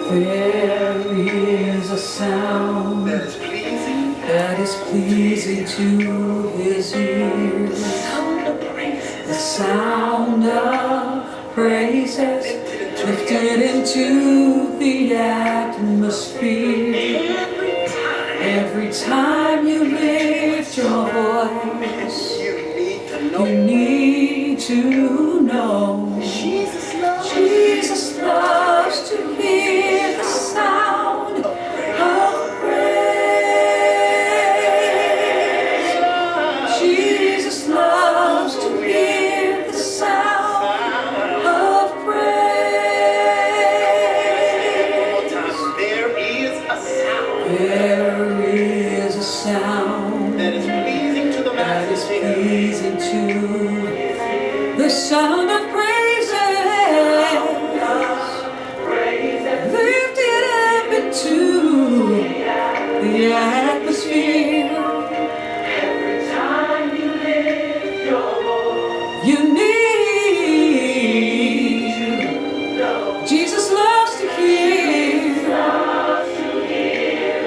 There is a sound that is pleasing to his ears. The sound of praises lifted into the atmosphere. Every time you lift your voice, you need to know Jesus loves to hear the sound of praise. Jesus loves to hear the sound of praise. There is a sound. There is a sound that is pleasing to the that is Master. pleasing to the sound of praises. Lifted up into the atmosphere. Every time you lift your voice, you need. Jesus loves to hear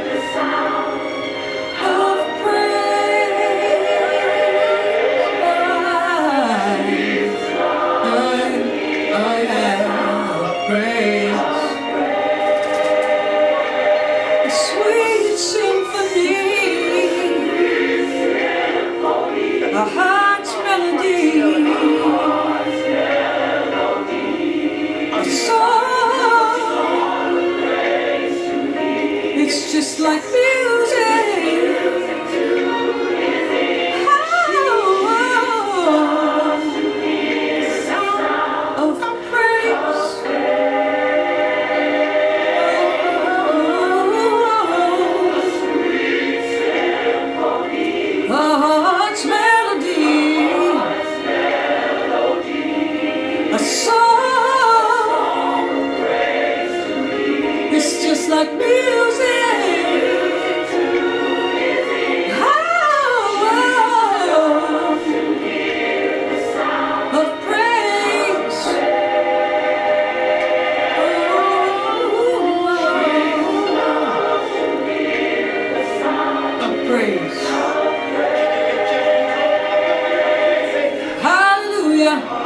the sound of praise. Praise. A sweet symphony, a heart's melody, a song. It's just like music. Of praise. A heart's melody, a song. It's just like music. Of praise. Of praise. Hallelujah.